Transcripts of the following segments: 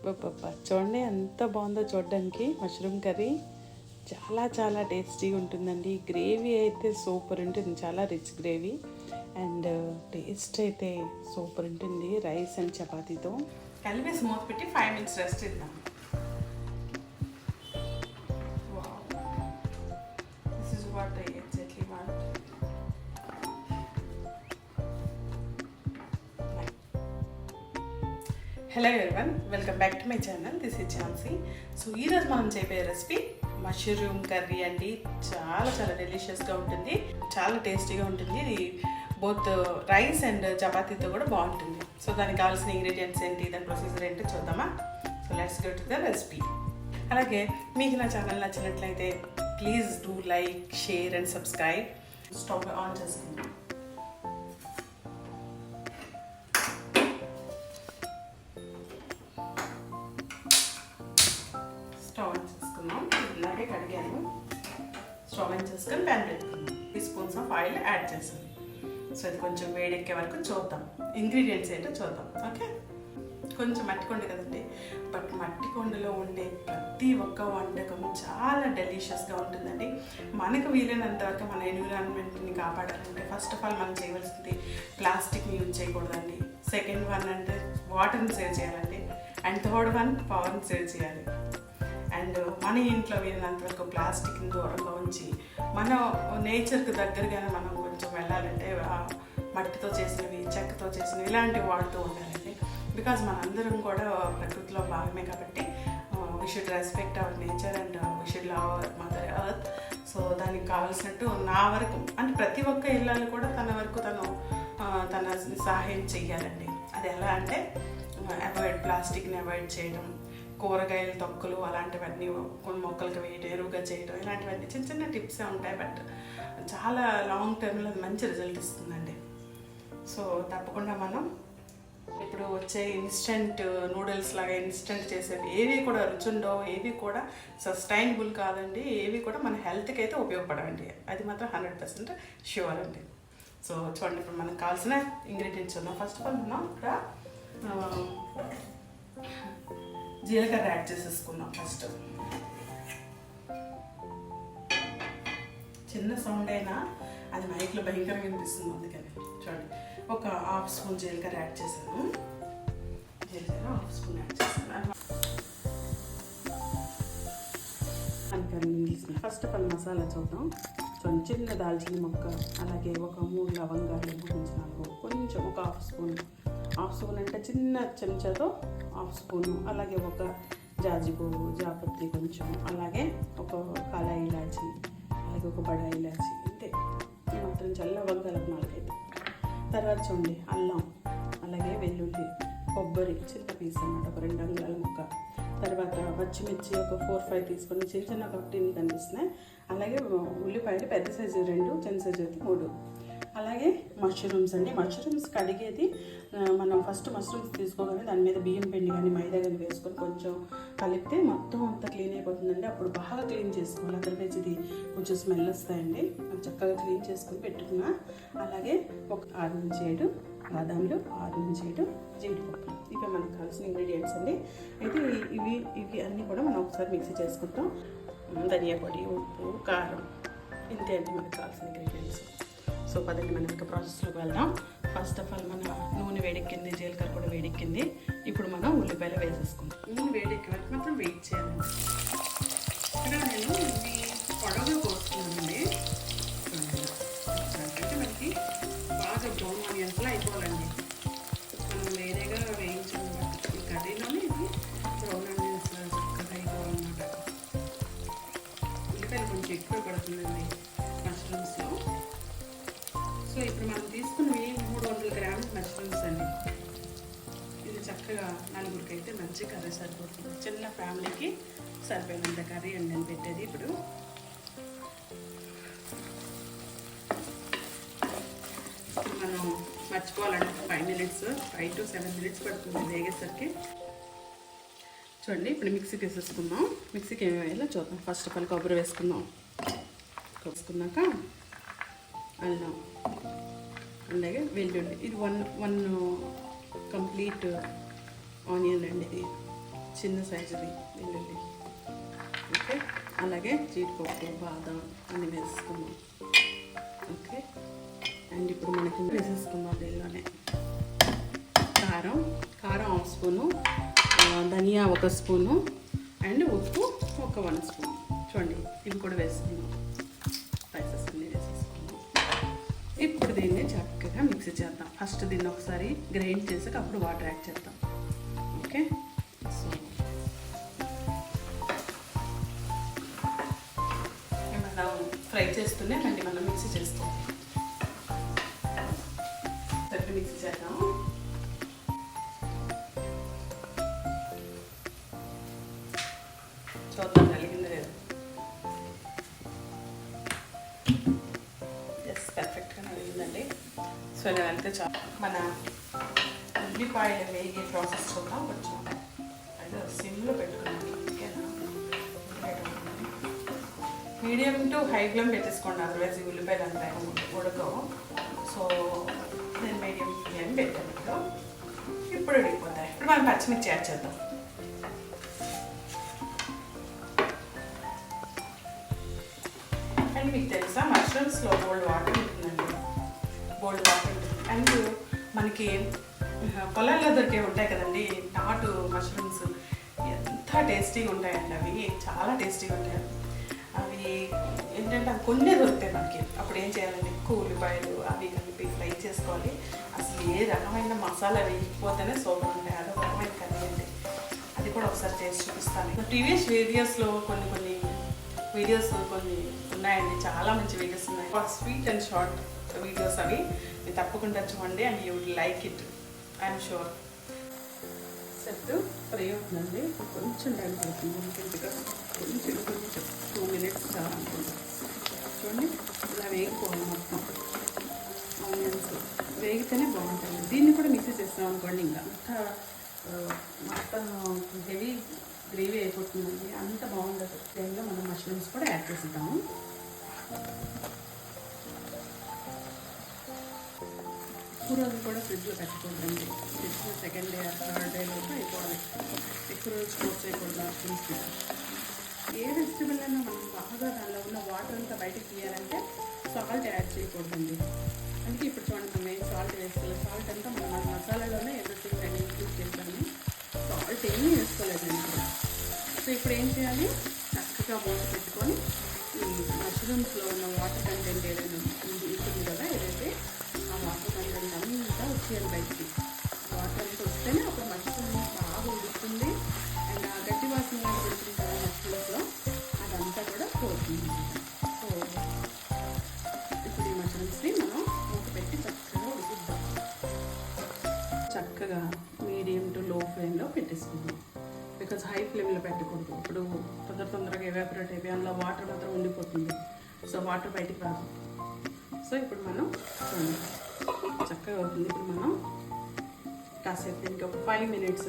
చూడండి ఎంత బాగుందో చూడడానికి. మష్రూమ్ కర్రీ చాలా చాలా టేస్టీగా ఉంటుందండి. గ్రేవీ అయితే సూపర్ ఉంటుంది, చాలా రిచ్ గ్రేవీ. అండ్ టేస్ట్ అయితే సూపర్ ఉంటుంది. రైస్ అండ్ చపాతీతో కలిపేసి మూత పెట్టి 5 minutes రెస్ట్ ఇద్దాం. This is what I exactly want. Hello everyone, welcome back to my channel. This is Jhansi. So ఈరోజు మనం చెప్పే రెసిపీ మష్రూమ్ కర్రీ అండి. చాలా చాలా డెలిషియస్గా ఉంటుంది, చాలా టేస్టీగా ఉంటుంది. ఇది బోత్ రైస్ అండ్ చపాతీతో కూడా బాగుంటుంది. సో దానికి కావాల్సిన ఇంగ్రీడియంట్స్ ఏంటి, దాని ప్రొసీజర్ ఏంటో చూద్దామా. So let's go to the recipe. అలాగే మీకు నా ఛానల్ నచ్చినట్లయితే please do like, share and subscribe. Stove on చేసుకుందాం. స్టవ్ ఆన్ చేసుకుందాం. ఇలాగే కడిగాను. స్టవ్ ఆన్ చేసుకొని ప్యాన్ పెట్టుకుందాం. 3 స్పూన్స్ ఆఫ్ ఆయిల్ యాడ్ చేసాను. సో ఇది కొంచెం వేడెక్కే వరకు చూద్దాం, ఇంగ్రీడియంట్స్ ఏంటో చూద్దాం. ఓకే, కొంచెం మట్టి కొండ కదండి, బట్ మట్టి కొండలో ఉండే ప్రతి ఒక్క వంటకం చాలా డెలిషియస్గా ఉంటుందండి. మనకు వీలైనంత వరకు మన ఎన్విరాన్మెంట్ని కాపాడాలంటే ఫస్ట్ ఆఫ్ ఆల్ మనం చేయవలసింది ప్లాస్టిక్ని యూజ్ చేయకూడదండి. సెకండ్ వన్ అంటే వాటర్ని సేవ్ చేయాలండి. అండ్ థర్డ్ వన్ పవర్ని సేవ్ చేయాలి. అండ్ మన ఇంట్లో వీలైనంత వరకు ప్లాస్టిక్ని దూరంగా ఉంచి మన నేచర్కి దగ్గరగానే మనం కొంచెం వెళ్ళాలంటే మట్టితో చేసినవి, చెక్కతో చేసినవి ఇలాంటివి వాడుతూ ఉండాలండి. బికాజ్ మనందరం కూడా ప్రకృతిలో భాగమే కాబట్టి we should respect hour nature and we should love our mother earth. So దానికి కావాల్సినట్టు నా వరకు అంటే ప్రతి ఒక్క ఇళ్ళలో కూడా తన వరకు తన సహాయం చెయ్యాలండి. అది ఎలా అంటే ప్లాస్టిక్ని అవాయిడ్ చేయడం, కూరగాయల తొక్కలు అలాంటివన్నీ కొన్ని మొక్కలకు వేయడం, ఎరువుగా చేయడం, ఇలాంటివన్నీ చిన్న చిన్న టిప్సే ఉంటాయి. బట్ చాలా లాంగ్ టర్మ్లో అది మంచి రిజల్ట్ ఇస్తుందండి. సో తప్పకుండా మనం ఇప్పుడు వచ్చే ఇన్స్టెంట్ నూడిల్స్ లాగా ఇన్స్టెంట్ చేసేవి ఏవి కూడా రుచుండవు, ఏవి కూడా సస్టైనబుల్ కాదండి, ఏవి కూడా మన హెల్త్కి అయితే ఉపయోగపడవండి. అది మాత్రం 100% ష్యూర్ అండి. సో చూడండి, ఇప్పుడు మనకు కావాల్సిన ఇంగ్రీడియంట్స్ ఉన్నాం. ఫస్ట్ ఆఫ్ ఆల్ మనం ఇక్కడ జీలకర్ర యాడ్ చేసేసుకున్నాం. ఫస్ట్ చిన్న సౌండ్ అయినా అది మైక్లో భయంకరంగా వినిపిస్తుంది, అందుకని చూడండి. ఒక 1/2 స్పూన్ జీలకర్ర యాడ్ చేశాను. జీలకర్ర 1/2 స్పూన్ యాడ్ చేశాను. ఫస్ట్ ఆఫ్ ఆల్ మసాలా చూద్దాం. చూడండి, చిన్న దాల్చిన మొక్క, అలాగే ఒక 3 లవంగాలు, కొంచెం ఒక 1/2 స్పూన్ అంటే చిన్న చెంచాతో 1/2 స్పూను, అలాగే ఒక జాజి పువ్వు, జాపత్రి కొంచెం, అలాగే ఒక కాలా ఇలాచి, అలాగే ఒక బడా ఇలాచి, అంతే. ఈ మాత్రం చల్ల లవంగాలకు 4-5. తర్వాత చూడండి, అల్లం, అలాగే వెల్లుల్లి, కొబ్బరి చిన్న పీస్ అన్నమాట, ఒక 2 అంగుళాల ముక్క. తర్వాత పచ్చిమిర్చి ఒక 4-5 తీసుకొని చిన్న చిన్న కట్టిని కనిపిస్తున్నాయి. అలాగే ఉల్లిపాయలు పెద్ద సైజు 2, చిన్న సైజు అయితే 3. అలాగే మష్రూమ్స్ అండి. మష్రూమ్స్ కడిగేది మనం ఫస్ట్ మష్రూమ్స్ తీసుకోగానే దాని మీద బియ్యం పిండి కానీ మైదా కానీ వేసుకొని కొంచెం కలిపితే మొత్తం అంతా క్లీన్ అయిపోతుందండి. అప్పుడు బాగా క్లీన్ చేసుకోవాలి, అదర్వైజ్ ఇది కొంచెం స్మెల్ వస్తాయండి. చక్కగా క్లీన్ చేసుకొని పెట్టుకున్నా. అలాగే ఒక 6-7 బాదాంలు, 6-7 జీడిపప్పులు. ఇవి మనకు కావాల్సిన ఇంగ్రీడియంట్స్ అండి. అయితే ఇవి అన్నీ కూడా మనం ఒకసారి మిక్సీ చేసుకుంటాం. ధనియా పొడి, ఉప్పు, కారం, ఇంతే అండి మనకు కావాల్సిన ఇంగ్రీడియంట్స్. సో పదండి మనం ఇంకా ప్రాసెస్లోకి వెళ్దాం. ఫస్ట్ ఆఫ్ ఆల్ మన నూనె వేడెక్కింది, జీలకర్ర కూడా వేడెక్కింది. ఇప్పుడు మనం ఉల్లిపాయలు వేసేసుకుందాం. నూనె వేడెక్కే వరకు మాత్రం వెయిట్ చేయాలండి. ఇక్కడ నేను ఇది పొడవుగా కోస్తున్నానండి. అంటే మనకి బాగా బ్రౌన్ ఆనియన్స్లా అయిపోవాలండి. మనం వేరేగా వేయించాము ఈ కర్రీలోనే ఇది బ్రౌన్ ఆనియన్స్ చక్కగా అయిపోవాలన్నమాట. ఉల్లిపాయలు కొంచెం ఎక్కువ పడుతుందండి మష్రూమ్స్లో. సో ఇప్పుడు మనం తీసుకున్నవి 300 గ్రాముల మష్రూమ్స్ అండి. ఇది చక్కగా 4గురికి అయితే మంచి కర్రీ సరిపోతుంది. చిన్న ఫ్యామిలీకి సరిపోయినంత కర్రీ అండి నేను పెట్టేది. ఇప్పుడు మనం మర్చిపోవాలంటే 5 to 7 minutes పడుతుంది వేగేసరికి. చూడండి, ఇప్పుడు మిక్సీకి వేసేసుకుందాం. మిక్సీకి ఏమి వేయాలో చూద్దాం. ఫస్ట్ ఆఫ్ ఆల్ కొబ్బరి వేసుకుందాం. వేసుకున్నాక అల్లం, అలాగే వెల్లుల్లి. ఇది 1 కంప్లీట్ ఆనియన్ అండి. ఇది చిన్న సైజుది వెల్లుల్లి. ఓకే, అలాగే జీడిపప్పు, బాదం అన్నీ వేసుకున్నాం. ఓకే, అండ్ ఇప్పుడు మనకి వేసేసుకున్నాం దీనిలోనే కారం 1 స్పూను, ధనియా 1 స్పూను, అండ్ ఉప్పు ఒక 1 స్పూన్. చూడండి, ఇవి కూడా వేసుకున్నాం. స్పైసెస్ అన్నీ వేసేసుకున్నాం. ఇప్పుడు దీన్ని చక్కగా మిక్సీ చేద్దాం. ఫస్ట్ దీన్ని ఒకసారి గ్రైండ్ చేసాక అప్పుడు వాటర్ యాడ్ చేద్దాం. ఓకే, సో మనం ఫ్రై చేస్తూనే మళ్ళీ మనం మిక్సీ చేస్తాం. మిక్సీ చేద్దాం. చూద్దాం కలిగింది లేదు. ఎస్, పర్ఫెక్ట్గా కలిగిందండి. సో ఇలా వెళ్తే చాలా మన ఉల్లిపాయలు వేగే ప్రాసెస్ చూద్దాం. కొంచెం అయితే సిమ్లో పెట్టుకున్నాను. ఓకేనా, మీడియం టు హై ఫ్లేమ్ పెట్టేసుకోండి, అదర్వైజ్ ఈ ఉల్లిపాయలు అంతా ఉడకవు. సో నేను మీడియం ఫ్లేమ్ పెట్టాను. ఇప్పుడు ఉడికిపోతాయి. ఇప్పుడు మనం పచ్చిమిర్చి యాడ్ చేద్దాం. అండ్ మీకు తెలుసా, మష్రూమ్స్లో బోల్డ్ వాటర్ ఉంటుందండి, బోల్డ్ వాటర్ ఉంటుంది. అండ్ మనకి పొలాల్లో దొరికే ఉంటాయి కదండి నాటు మష్రూమ్స్, ఎంత టేస్టీగా ఉంటాయండి. అవి చాలా టేస్టీగా ఉంటాయి. అవి ఏంటంటే అవి కొన్ని దొరుకుతాయి మనకి. అప్పుడు ఏం చేయాలండి, ఎక్కువ ఉల్లిపాయలు అవి కలిపి ఫ్రై చేసుకోవాలి. అసలు ఏ రకమైన మసాలా వేయకపోతేనే సూపర్ ఉంటాయి. అదొక రకమైన కర్రీ అండి. అది కూడా ఒకసారి చేసి చూపిస్తాను. ప్రీవియస్ వీడియోస్లో కొన్ని వీడియోస్ కొన్ని ఉన్నాయండి, చాలా మంచి వీడియోస్ ఉన్నాయి. స్వీట్ అండ్ షార్ట్ వీడియోస్ అవి మీరు తప్పకుండా చూడండి. And you would like it, I'm sure. Set fry అవుతుందండి. కొంచెం టైం పడుతుంది. కొంచెం 2 మినిట్స్ చాలా అనుకుంటాం. చూడండి, ఇలా వేగిపోవాలి. మొత్తం ఆనియన్స్ వేగితేనే బాగుంటుంది. దీన్ని కూడా మిక్సీ చేస్తాం అనుకోండి, ఇంకా మొత్తం హెవీ గ్రేవీ అయిపోతుందండి, అంత బాగుంటుంది. టైంలో మనం మష్రూమ్స్ కూడా యాడ్ చేద్దాము. ఎక్కువ రోజులు కూడా ఫ్రిడ్జ్లో పెట్టకూడదండి. ఫ్రిడ్జ్లో సెకండ్ డే 3rd డే లోపు అయిపోవాలి. ఎక్కువ రోజు స్టోర్ చేయకూడదు మష్రూమ్స్. ఏ వెజిటబుల్ అయినా మనం బాగా దానిలో ఉన్న వాటర్ అంతా బయటకు తీయాలంటే సాల్ట్ యాడ్ చేయకూడదండి. అందుకే ఇప్పుడు చూడండి, మనం ఏం సాల్ట్ వేసుకోలేదు. సాల్ట్ అంతా మన మసాలాలోనే ఎవ్రీథింగ్ నేను ఇంక్లూడ్ చేస్తాను. సాల్ట్ ఏమీ వేసుకోలేదండి. సో ఇప్పుడు ఏం చేయాలి, చక్కగా మూత పెట్టుకొని ఈ మష్రూమ్స్లో ఉన్న వాటర్ కంటెంట్ ఏదైనా ఉంటుంది కదా, ఏదైతే ఆ వాటర్ కంటెంట్ అంతా వచ్చేయాలి బయటికి. వాటర్ అంతా వస్తేనే అప్పుడు మష్రూమ్ బాగా ఉడుకుతుంది. అండ్ ఆ గట్టి వాసన పెడుతుంది కదా మష్రూమ్స్లో, అదంతా కూడా పోతుంది. సో ఇప్పుడు ఈ మష్రూమ్స్ని మనం మూత పెట్టి చక్కగా ఉడికిద్దాం. చక్కగా మీడియం టు లో ఫ్లేమ్లో పెట్టేసుకుందాం. బికాజ్ హై ఫ్లేమ్లో పెట్టకూడదు. ఇప్పుడు తొందరగా ఎవాపరేట్ అయిపోయి అందులో వాటర్ మాత్రం ఉండిపోతుంది. సో వాటర్ బయటికి రాదు. సో ఇప్పుడు మనం చూడండి చక్కగా అవుతుంది. ఇప్పుడు మనం కాసేపు దీనికి ఒక 5 మినిట్స్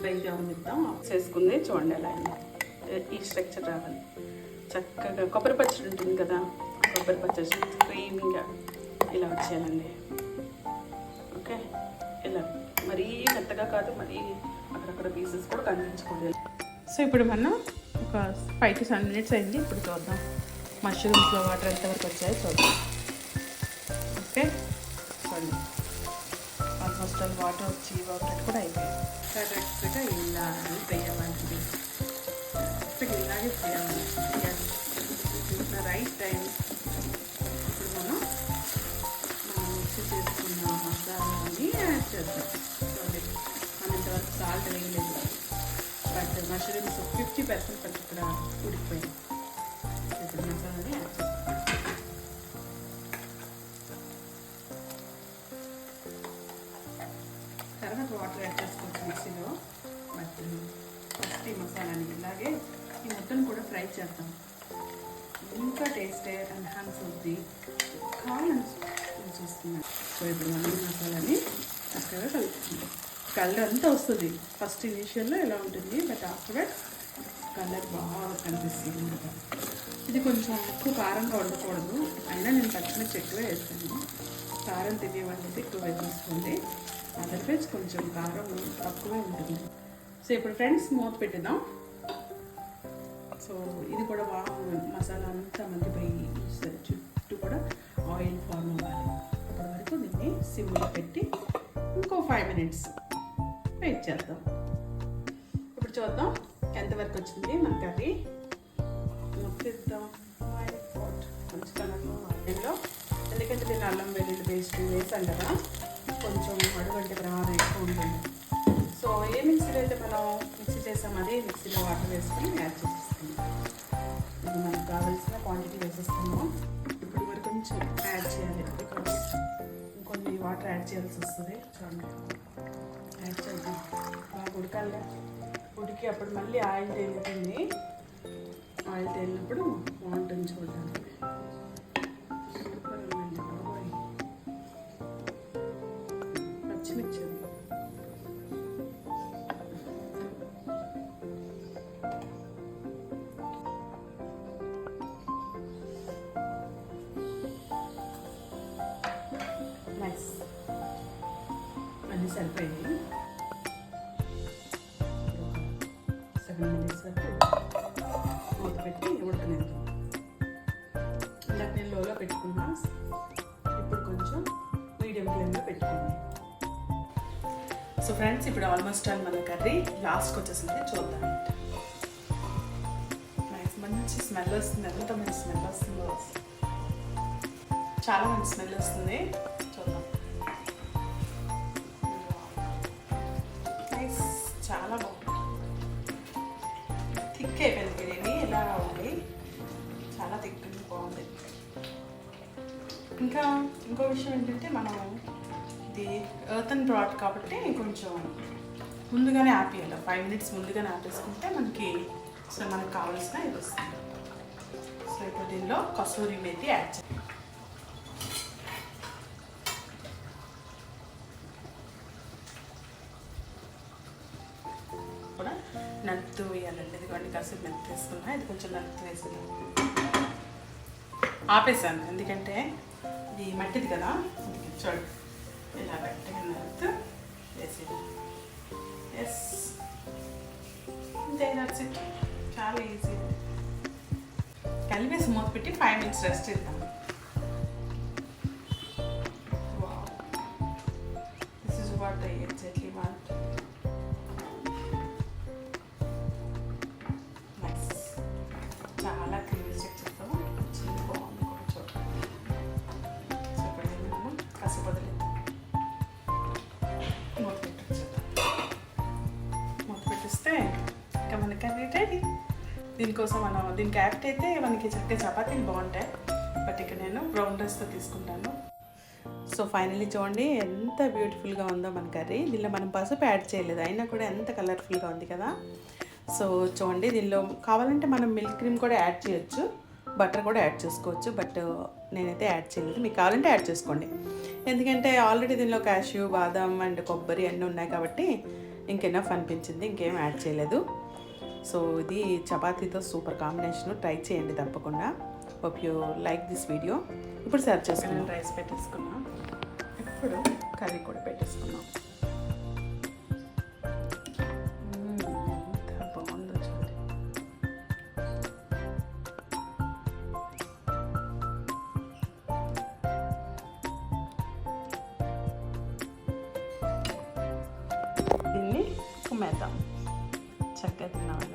ఫ్రై కావనిద్దాం. చేసుకుంది చూడండి ఎలా అయింది. ఈ స్ట్రక్చర్ రావాలి. చక్కగా కొబ్బరి పచ్చడి ఉంటుంది కదా, కొబ్బరి పచ్చడి క్రీమీగా ఇలా వచ్చేయాలండి. ఓకే, ఇలా మరీ మెత్తగా కాదు, మరీ అక్కడక్కడ పీసెస్ కూడా కనిపించకూడదు. సో ఇప్పుడు మనం ఒక 5 to 7 మినిట్స్ అయింది. ఇప్పుడు చూద్దాం మష్రూమ్స్లో వాటర్ ఎంతవరకు వచ్చాయో చూద్దాం. ఓకే, చూడండి ఆల్మోస్ట్ వాటర్ వచ్చి వాటర్ కూడా అయిపోయాయి. కరెక్ట్గా ఇలా వేయాలండి. కరెక్ట్గా ఇలాగే చేయాలి. Right time. ఇప్పుడు మనం మిక్సీ చేసుకున్న మసాలాని యాడ్ చేద్దాం. చూడండి, మనం ఇంతవరకు సాల్ట్ వేయలేదు, బట్ మష్రూమ్స్ 50% ఇక్కడ ఉడికిపోయాయి. ఇప్పుడు మసాలాని యాడ్ చేద్దాం. తర్వాత వాటర్ యాడ్ చేసుకోవచ్చు మిక్సీలో. బట్ ఫస్ట్ ఈ మసాలాని ఇలాగే ఈ మొత్తం కూడా ఫ్రై చేద్దాం. ఇంకా టేస్ట్ ఎన్హాన్స్ అవుతుంది, కావాలని చూస్తున్నాను. సో ఇప్పుడు మనం మసాలాని చక్కగా కలుపుతుంది. కలర్ అంతా వస్తుంది. ఫస్ట్ ఇనీషియల్లో ఎలా ఉంటుంది, బట్ ఆఫ్టర్వర్డ్స్ కలర్ బాగా కనిపిస్తుంది. ఇది కొంచెం ఎక్కువ కారంగా ఉండకూడదు, అయినా నేను పచ్చిమిర్చి ఎక్కువే వేస్తాను. కారం తినేవాళ్ళైతే ఎక్కువ తీసుకోండి, అదర్వైజ్ కొంచెం కారం తక్కువే ఉంటుంది. సో ఇప్పుడు ఫ్రెండ్స్ మూత పెట్టిద్దాం. సో ఇది కూడా బాగా మసాలా అంతా మగ్గిపోయి చుట్టూ కూడా ఆయిల్ ఫార్మ్ అవ్వాలి. అప్పటి వరకు దీన్ని సిమ్లో పెట్టి ఇంకో 5 minutes వెయిట్ చేద్దాం. ఇప్పుడు చూద్దాం ఎంతవరకు వచ్చింది మన కర్రీ. మొత్తిద్దాం మంచి కలర్లో ఆయిల్లో, ఎందుకంటే దీన్ని అల్లం వెల్లుల్లి పేస్ట్ వేసాం కదా, కొంచెం అడుగంటే ప్రమాదం ఎక్కువ ఉంటుంది. సో ఏ మిక్సీలో అయితే మనం మిక్సీ చేసాం అదే మిక్సీలో వాటర్ వేసుకొని యాడ్ చేసేసుకుందాం. ఇది మనకు కావాల్సిన క్వాంటిటీ వేసేస్తున్నాం. ఇప్పుడు మరి కొంచెం యాడ్ చేయాలి, బికాజ్ ఇంకొన్ని వాటర్ యాడ్ చేయాల్సి వస్తుంది. చూడండి, యాడ్ చేద్దాం. బాగా ఉడకాలి. ఉడికి అప్పుడు మళ్ళీ ఆయిల్ తేలుతుంది. ఆయిల్ తేలినప్పుడు బాగుంటుంది చూడడానికి. పచ్చిమిర్చి నైస్, అన్నీ సరిపోయింది. 7 minutes వరకు మూత పెట్టి ఉడకలేదు. ఇందాక నేను లోలో పెట్టుకున్నా, ఇప్పుడు కొంచెం మీడియం ఫ్లేమ్లో పెట్టుకున్నాను. సో ఫ్రెండ్స్, ఇప్పుడు ఆల్మోస్ట్ ఆల్ మన కర్రీ లాస్ట్కి వచ్చేసింది. చూద్దాం. నైస్, మంచి స్మెల్ వస్తుంది. ఎంత మంచి స్మెల్ వస్తుందో, చాలా మంచి స్మెల్ వస్తుంది. చూద్దాం. నైస్, చాలా బాగుంది. థిక్ అయిపోయింది బిర్యానీ. ఎలా ఉంది, చాలా థిక్ బాగుంది. ఇంకా ఇంకో విషయం ఏంటంటే, మనం ఇది ఎర్తన్ బ్రాడ్ కాబట్టి కొంచెం ముందుగానే ఆపేయాలి. 5 minutes ముందుగానే ఆపేసుకుంటే మనకు కావాల్సిన ఇది వస్తుంది. సో ఇప్పుడు దీనిలో కసూరి మేతి యాడ్ చేయాలి. కూడా నలుతు వేయాలండి. ఇదిగోండి, కసూరి మెంతి వేసుకున్నా. ఇది కొంచెం నలుతు వేసుకున్నాను, ఆపేసాను ఎందుకంటే ఇది మట్టిది కదా. చూడండి, ఇలా గట్టిగా నలుతు వేసి ఎస్ అంతే. దట్స్ ఇట్, చాలా ఈజీ. కలిపేసి మూత పెట్టి 5 minutes రెస్ట్ ఇద్దాం. Wow, this is what I exactly want. Nice, చాలా క్రీమీ చెప్తాం. బాగుంది కూడా చూడండి. సో ఇప్పుడు మనం కాసేపు వదిలేద్దాం. మూత పెట్టిస్తే ఇంకా మన కర్రీ రెడీ. దీనికోసం దీనికి యాప్ట్ అయితే మనకి చక్కగా చపాతీలు బాగుంటాయి, బట్ ఇక్కడ నేను బ్రౌన్ రైస్తో తీసుకుంటాను. సో ఫైనల్లీ చూడండి ఎంత బ్యూటిఫుల్గా ఉందో మన కర్రీ. దీనిలో మనం పసుపు యాడ్ చేయలేదు, అయినా కూడా ఎంత కలర్ఫుల్గా ఉంది కదా. సో చూడండి, దీనిలో కావాలంటే మనం మిల్క్ క్రీమ్ కూడా యాడ్ చేయొచ్చు, బటర్ కూడా యాడ్ చేసుకోవచ్చు, బట్ నేనైతే యాడ్ చేయలేదు. మీకు కావాలంటే యాడ్ చేసుకోండి, ఎందుకంటే ఆల్రెడీ దీనిలో క్యాష్యూ, బాదం అండ్ కొబ్బరి అన్నీ ఉన్నాయి కాబట్టి ఇంకెనఫ్ అనిపించింది, ఇంకేం యాడ్ చేయలేదు. సో ఇది చపాతీతో సూపర్ కాంబినేషన్, ట్రై చేయండి తప్పకుండా. Hope you like this video. ఇప్పుడు సర్వ్ చేసుకున్నాం. రైస్ పెట్టేసుకున్నాం, ఇప్పుడు కర్రీ కూడా పెట్టేసుకున్నాం. ఎంత బాగుందో చూడండి. దీన్ని కుమ్మేద్దాం. చక్కగా తినాలి.